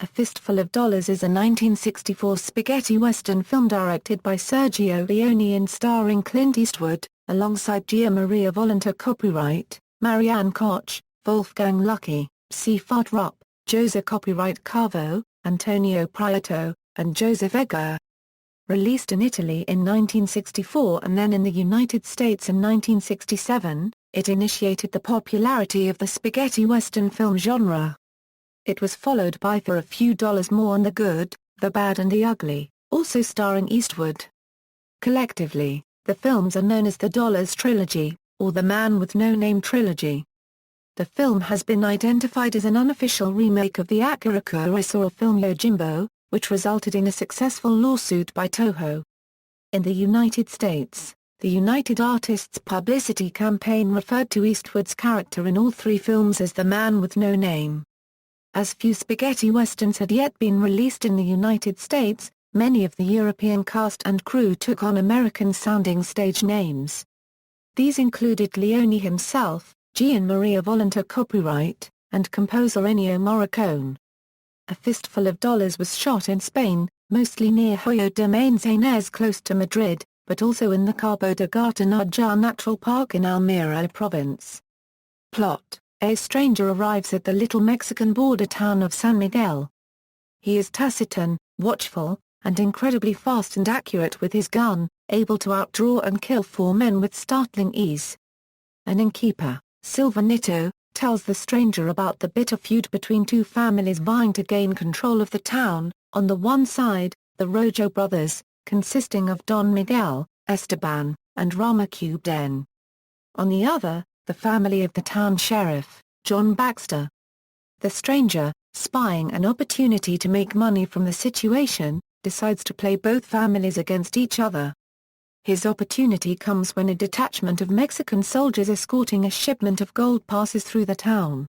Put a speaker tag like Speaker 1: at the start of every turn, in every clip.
Speaker 1: Fistful of Dollars is a 1964 spaghetti western film directed by Sergio Leone and starring Clint Eastwood, alongside Gian Maria Volonté. Copyright, Marianne Koch, Wolfgang Lukschy, Sieghardt Rupp, José Calvo, Antonio Prieto, and Joseph Edgar. Released in Italy in 1964 and then in the United States in 1967, it initiated the popularity of the spaghetti western film genre. It was followed by For a Few Dollars More and The Good, the Bad and the Ugly, also starring Eastwood. Collectively, the films are known as the Dollars Trilogy, or the Man with No Name Trilogy. The film has been identified as an unofficial remake of the Akira Kurosawa film Yojimbo, which resulted in a successful lawsuit by Toho. In the United States, the United Artists publicity campaign referred to Eastwood's character in all three films as the Man with No Name. As few spaghetti westerns had yet been released in the United States, many of the European cast and crew took on American-sounding stage names. These included Leone himself, Gian Maria Volonté. Copyright, and composer Ennio Morricone. A Fistful of Dollars was shot in Spain, mostly near Hoyo de Manzanares close to Madrid, but also in the Cabo de Gata Narja Natural Park in Almería province. Plot: a stranger arrives at the little Mexican border town of San Miguel. He is taciturn, watchful, and incredibly fast and accurate with his gun, able to outdraw and kill four men with startling ease. An innkeeper, Silvanito, tells the stranger about the bitter feud between two families vying to gain control of the town. On the one side, the Rojo brothers, consisting of Don Miguel, Esteban, and Rama Cubden. On the other, the family of the town sheriff, John Baxter. The stranger, spying an opportunity to make money from the situation, decides to play both families against each other. His opportunity comes when a detachment of Mexican soldiers escorting a shipment of gold passes through the town.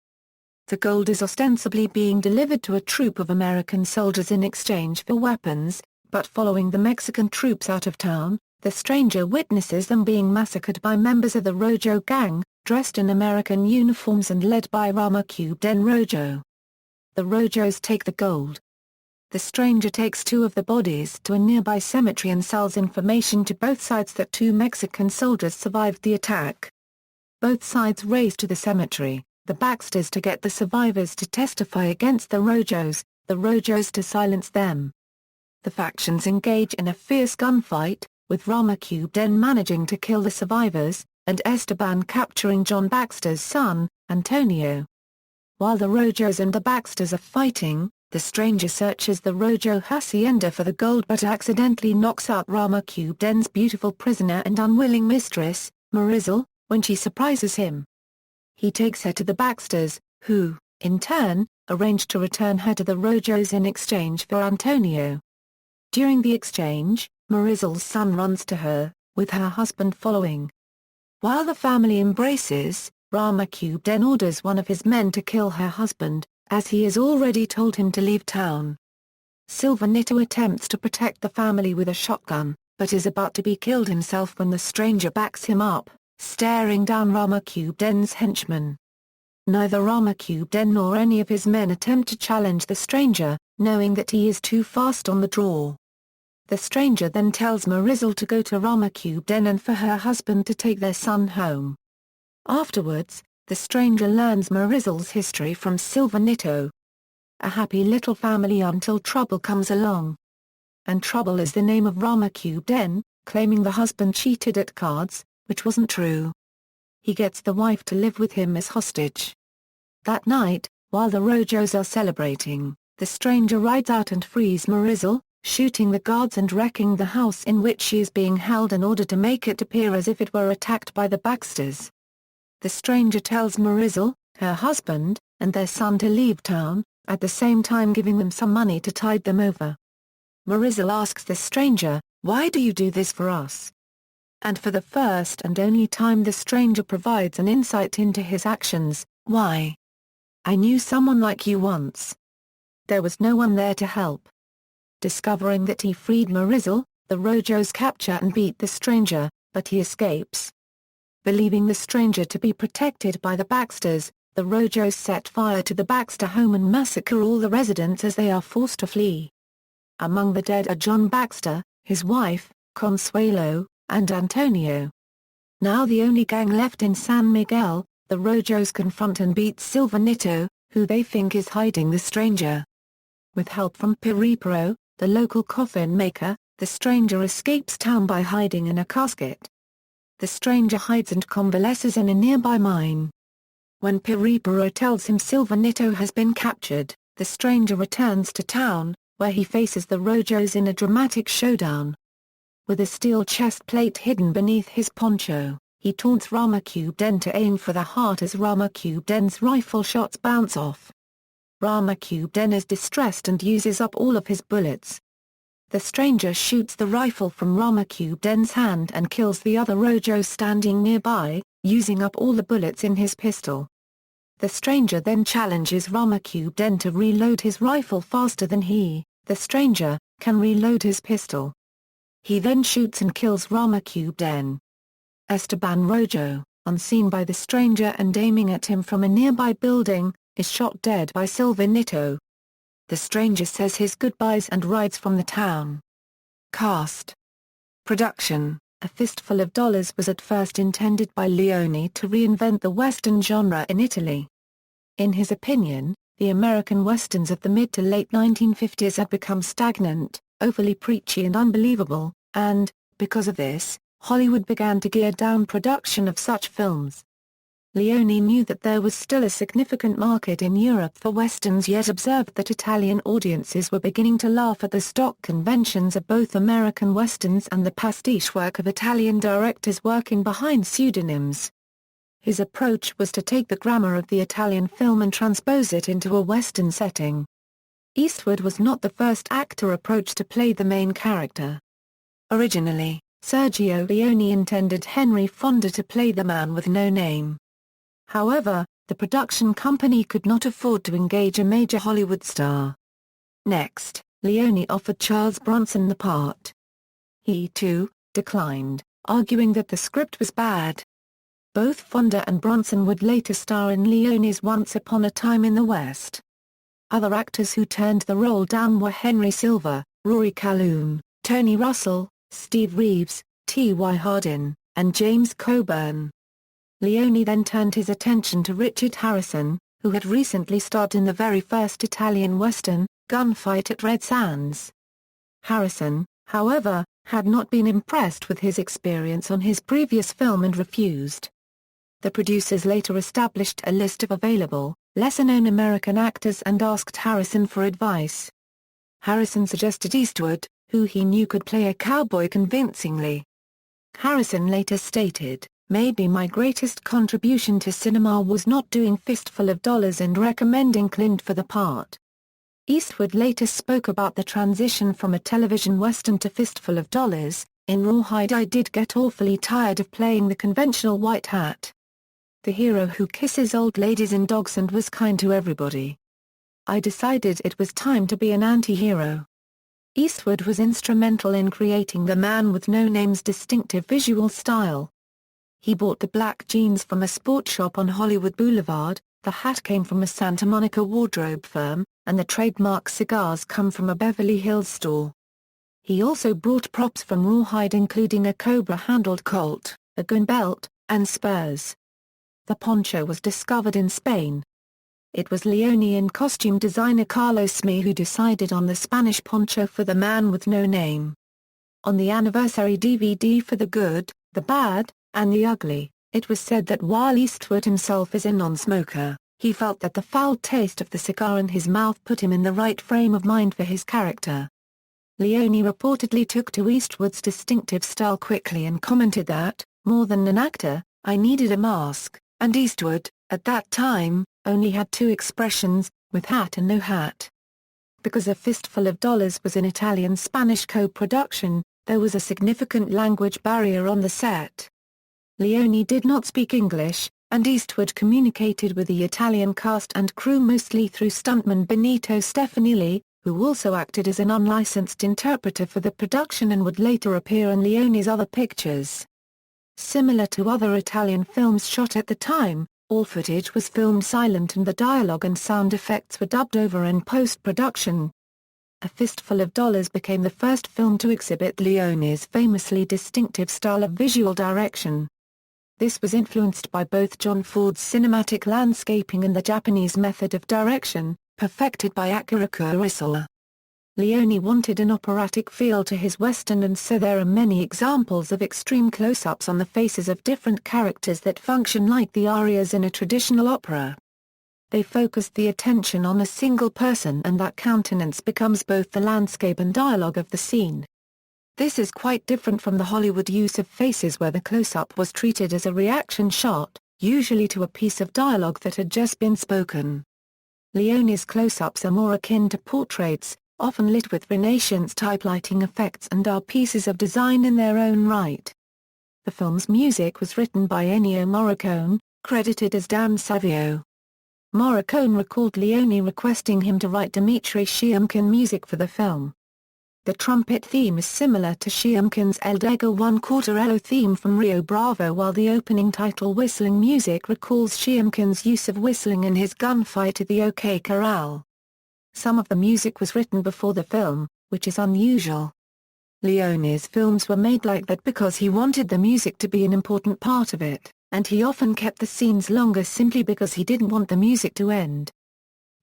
Speaker 1: The gold is ostensibly being delivered to a troop of American soldiers in exchange for weapons, but following the Mexican troops out of town, the stranger witnesses them being massacred by members of the Rojo gang, dressed in American uniforms and led by Rama Cubden Rojo. The Rojos take the gold. The stranger takes two of the bodies to a nearby cemetery and sells information to both sides that two Mexican soldiers survived the attack. Both sides race to the cemetery, the Baxters to get the survivors to testify against the Rojos to silence them. The factions engage in a fierce gunfight, with Rama Cubden managing to kill the survivors, and Esteban capturing John Baxter's son, Antonio. While the Rojos and the Baxters are fighting, the stranger searches the Rojo hacienda for the gold but accidentally knocks out Rama Cubden's beautiful prisoner and unwilling mistress, Marisol, when she surprises him. He takes her to the Baxters, who, in turn, arrange to return her to the Rojos in exchange for Antonio. During the exchange, Marisol's son runs to her, with her husband following. While the family embraces, Rama Cubden orders one of his men to kill her husband, as he has already told him to leave town. Silvanito attempts to protect the family with a shotgun, but is about to be killed himself when the stranger backs him up, staring down Rama Cubden's henchmen. Neither Rama Cubden nor any of his men attempt to challenge the stranger, knowing that he is too fast on the draw. The stranger then tells Marisol to go to Rama Cubden and for her husband to take their son home. Afterwards, the stranger learns Marisol's history from Silvanito. A happy little family until trouble comes along. And Trouble is the name of Rama Cubden, claiming the husband cheated at cards, which wasn't true. He gets the wife to live with him as hostage. That night, while the Rojos are celebrating, the stranger rides out and frees Marisol, shooting the guards and wrecking the house in which she is being held in order to make it appear as if it were attacked by the Baxters. The stranger tells Marisol, her husband, and their son to leave town, at the same time giving them some money to tide them over. Marisol asks the stranger, "Why do you do this for us?" And for the first and only time the stranger provides an insight into his actions, "Why? I knew someone like you once. There was no one there to help." Discovering that he freed Marisol, the Rojos capture and beat the stranger, but he escapes. Believing the stranger to be protected by the Baxters, the Rojos set fire to the Baxter home and massacre all the residents as they are forced to flee. Among the dead are John Baxter, his wife, Consuelo, and Antonio. Now the only gang left in San Miguel, the Rojos confront and beat Silvanito, who they think is hiding the stranger. With help from Prieto, the local coffin maker, the stranger escapes town by hiding in a casket. The stranger hides and convalesces in a nearby mine. When Prieto tells him Silvanito has been captured, the stranger returns to town, where he faces the Rojos in a dramatic showdown. With a steel chest plate hidden beneath his poncho, he taunts Ramakubden to aim for the heart as Ramakubden's rifle shots bounce off. Ramakubden is distressed and uses up all of his bullets. The stranger shoots the rifle from Ramakubden's hand and kills the other Rojo standing nearby, using up all the bullets in his pistol. The stranger then challenges Ramakubden to reload his rifle faster than he, the stranger, can reload his pistol. He then shoots and kills Ramakubden. Esteban Rojo, unseen by the stranger and aiming at him from a nearby building, is shot dead by Silvanito. The stranger says his goodbyes and rides from the town. Cast. Production: A Fistful of Dollars was at first intended by Leone to reinvent the Western genre in Italy. In his opinion, the American Westerns of the mid to late 1950s had become stagnant, overly preachy and unbelievable, and, because of this, Hollywood began to gear down production of such films. Leone knew that there was still a significant market in Europe for Westerns, yet observed that Italian audiences were beginning to laugh at the stock conventions of both American Westerns and the pastiche work of Italian directors working behind pseudonyms. His approach was to take the grammar of the Italian film and transpose it into a Western setting. Eastwood was not the first actor approached to play the main character. Originally, Sergio Leone intended Henry Fonda to play the man with no name. However, the production company could not afford to engage a major Hollywood star. Next, Leone offered Charles Bronson the part. He, too, declined, arguing that the script was bad. Both Fonda and Bronson would later star in Leone's Once Upon a Time in the West. Other actors who turned the role down were Henry Silva, Rory Calhoun, Tony Russell, Steve Reeves, T.Y. Hardin, and James Coburn. Leone then turned his attention to Richard Harrison, who had recently starred in the very first Italian Western, Gunfight at Red Sands. Harrison, however, had not been impressed with his experience on his previous film and refused. The producers later established a list of available, lesser-known American actors and asked Harrison for advice. Harrison suggested Eastwood, who he knew could play a cowboy convincingly. Harrison later stated, "Maybe my greatest contribution to cinema was not doing Fistful of Dollars and recommending Clint for the part." Eastwood later spoke about the transition from a television western to Fistful of Dollars. "In Rawhide I did get awfully tired of playing the conventional white hat. The hero who kisses old ladies and dogs and was kind to everybody. I decided it was time to be an anti-hero." Eastwood was instrumental in creating the Man with No Name's distinctive visual style. He bought the black jeans from a sport shop on Hollywood Boulevard, the hat came from a Santa Monica wardrobe firm, and the trademark cigars come from a Beverly Hills store. He also brought props from Rawhide including a cobra-handled Colt, a gun belt, and spurs. The poncho was discovered in Spain. It was Leone and costume designer Carlos Smee who decided on the Spanish poncho for the Man with No Name. On the anniversary DVD for The Good, the Bad, and the Ugly, it was said that while Eastwood himself is a non-smoker, he felt that the foul taste of the cigar in his mouth put him in the right frame of mind for his character. Leone reportedly took to Eastwood's distinctive style quickly and commented that, "More than an actor, I needed a mask," and Eastwood, at that time, only had two expressions, with hat and no hat. Because A Fistful of Dollars was an Italian-Spanish co-production, there was a significant language barrier on the set. Leone did not speak English, and Eastwood communicated with the Italian cast and crew mostly through stuntman Benito Stefanelli, who also acted as an unlicensed interpreter for the production and would later appear in Leone's other pictures. Similar to other Italian films shot at the time, All footage was filmed silent and the dialogue and sound effects were dubbed over in post-production. A Fistful of Dollars became the first film to exhibit Leone's famously distinctive style of visual direction. This was influenced by both John Ford's cinematic landscaping and the Japanese method of direction, perfected by Akira Kurosawa. Leone wanted an operatic feel to his western, and so there are many examples of extreme close-ups on the faces of different characters that function like the arias in a traditional opera. They focused the attention on a single person and that countenance becomes both the landscape and dialogue of the scene. This is quite different from the Hollywood use of faces where the close-up was treated as a reaction shot, usually to a piece of dialogue that had just been spoken. Leone's close-ups are more akin to portraits, often lit with Renaissance-type lighting effects, and are pieces of design in their own right. The film's music was written by Ennio Morricone, credited as Dan Savio. Morricone recalled Leone requesting him to write Dmitri Shyamakin music for the film. The trumpet theme is similar to Shyamakin's El Dego One Quartarello theme from Rio Bravo, while the opening title whistling music recalls Shyamakin's use of whistling in his gunfight at the OK Corral. Some of the music was written before the film, which is unusual. Leone's films were made like that because he wanted the music to be an important part of it, and he often kept the scenes longer simply because he didn't want the music to end.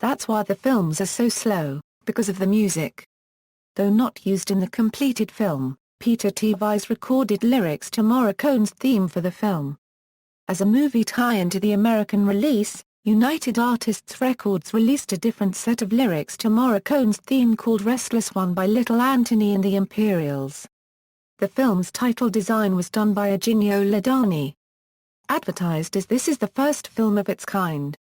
Speaker 1: That's why the films are so slow, because of the music. Though not used in the completed film, Peter T. Weiss recorded lyrics to Morricone's theme for the film. As a movie tie-in to the American release, United Artists Records released a different set of lyrics to Morricone's theme called Restless One by Little Anthony and the Imperials. The film's title design was done by Eugenio Ladani. Advertised as "This is the first film of its kind.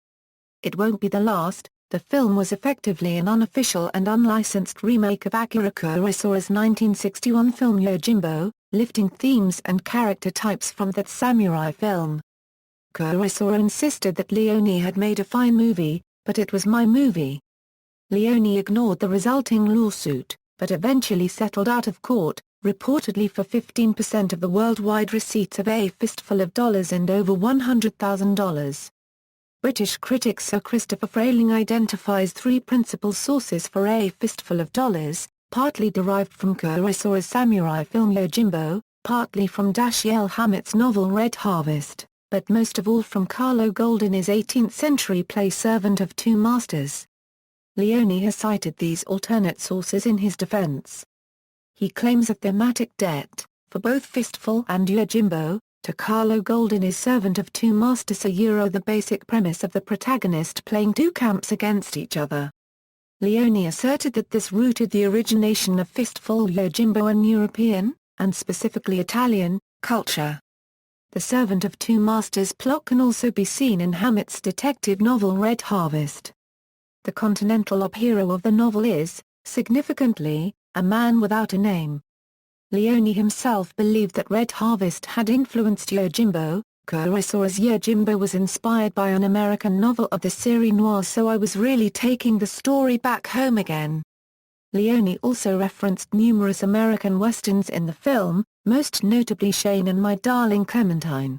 Speaker 1: It won't be the last," the film was effectively an unofficial and unlicensed remake of Akira Kurosawa's 1961 film Yojimbo, lifting themes and character types from that samurai film. Kurosawa insisted that Leone had made a fine movie, but it was my movie. Leone ignored the resulting lawsuit, but eventually settled out of court, reportedly for 15% of the worldwide receipts of A Fistful of Dollars and over $100,000. British critic Sir Christopher Frayling identifies three principal sources for A Fistful of Dollars, partly derived from Kurosawa's samurai film Yojimbo, partly from Dashiell Hammett's novel Red Harvest, but most of all from Carlo Goldini's 18th-century play Servant of Two Masters. Leone has cited these alternate sources in his defense. He claims a thematic debt, for both Fistful and Yojimbo, to Carlo Goldini's Servant of Two Masters, the basic premise of the protagonist playing two camps against each other. Leone asserted that this rooted the origination of Fistful Yojimbo in European, and specifically Italian, culture. The Servant of Two Masters plot can also be seen in Hammett's detective novel Red Harvest. The continental hero of the novel is, significantly, a man without a name. Leone himself believed that Red Harvest had influenced Yojimbo. Kurosawa's Yojimbo was inspired by an American novel of the série noire, so I was really taking the story back home again. Leone also referenced numerous American westerns in the film, most notably Shane and My Darling Clementine.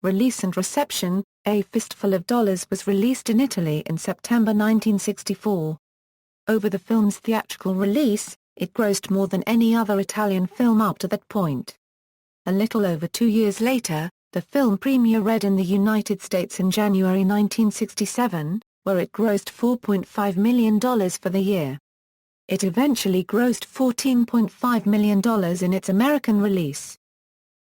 Speaker 1: Release and reception: A Fistful of Dollars was released in Italy in September 1964. Over the film's theatrical release, it grossed more than any other Italian film up to that point. A little over 2 years later, the film premiered in the United States in January 1967, where it grossed $4.5 million for the year. It eventually grossed $14.5 million in its American release.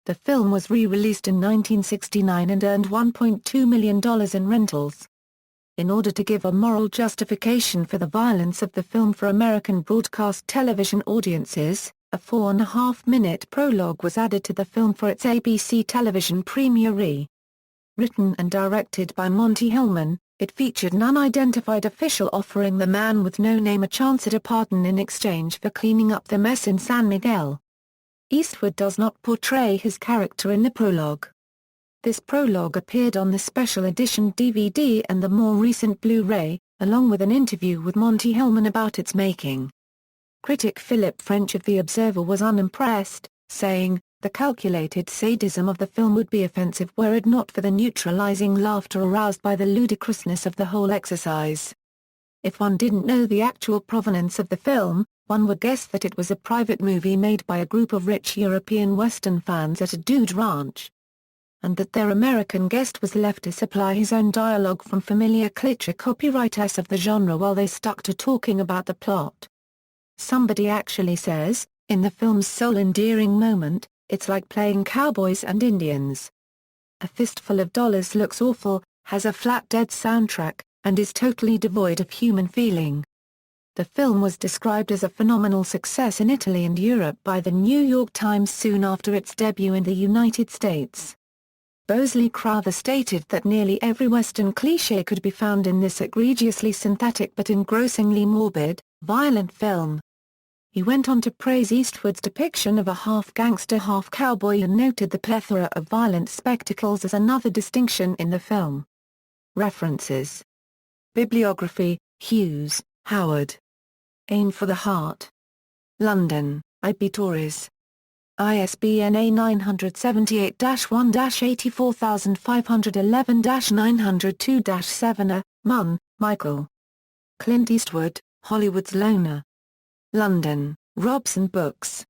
Speaker 1: The film was re-released in 1969 and earned $1.2 million in rentals. In order to give a moral justification for the violence of the film for American broadcast television audiences, a 4.5-minute prologue was added to the film for its ABC television premiere. Written and directed by Monty Hellman, it featured an unidentified official offering the man with no name a chance at a pardon in exchange for cleaning up the mess in San Miguel. Eastwood does not portray his character in the prologue. This prologue appeared on the special edition DVD and the more recent Blu-ray, along with an interview with Monty Hellman about its making. Critic Philip French of The Observer was unimpressed, saying, The calculated sadism of the film would be offensive were it not for the neutralizing laughter aroused by the ludicrousness of the whole exercise. If one didn't know the actual provenance of the film, one would guess that it was a private movie made by a group of rich European Western fans at a dude ranch, and that their American guest was left to supply his own dialogue from familiar cliché copywriters of the genre while they stuck to talking about the plot. Somebody actually says, in the film's soul-endearing moment, "It's like playing cowboys and Indians." A Fistful of Dollars looks awful, has a flat dead soundtrack, and is totally devoid of human feeling. The film was described as a phenomenal success in Italy and Europe by the New York Times soon after its debut in the United States. Bosley Crowther stated that nearly every Western cliché could be found in this egregiously synthetic but engrossingly morbid, violent film. He went on to praise Eastwood's depiction of a half-gangster half-cowboy and noted the plethora of violent spectacles as another distinction in the film. References. Bibliography: Hughes, Howard. Aim for the Heart. London, I.B. Tauris. ISBN A978-1-84511-902-7 Munn, Michael. Clint Eastwood, Hollywood's Loner. London, Robson Books.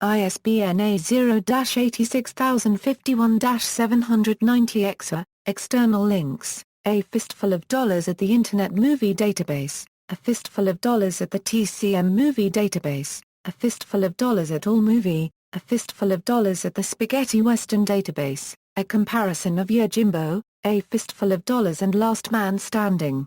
Speaker 1: ISBN A0-86051-790-EXA, external links, A Fistful of Dollars at the Internet Movie Database, A Fistful of Dollars at the TCM Movie Database, A Fistful of Dollars at AllMovie, A Fistful of Dollars at the Spaghetti Western Database, a comparison of Yojimbo, A Fistful of Dollars and Last Man Standing.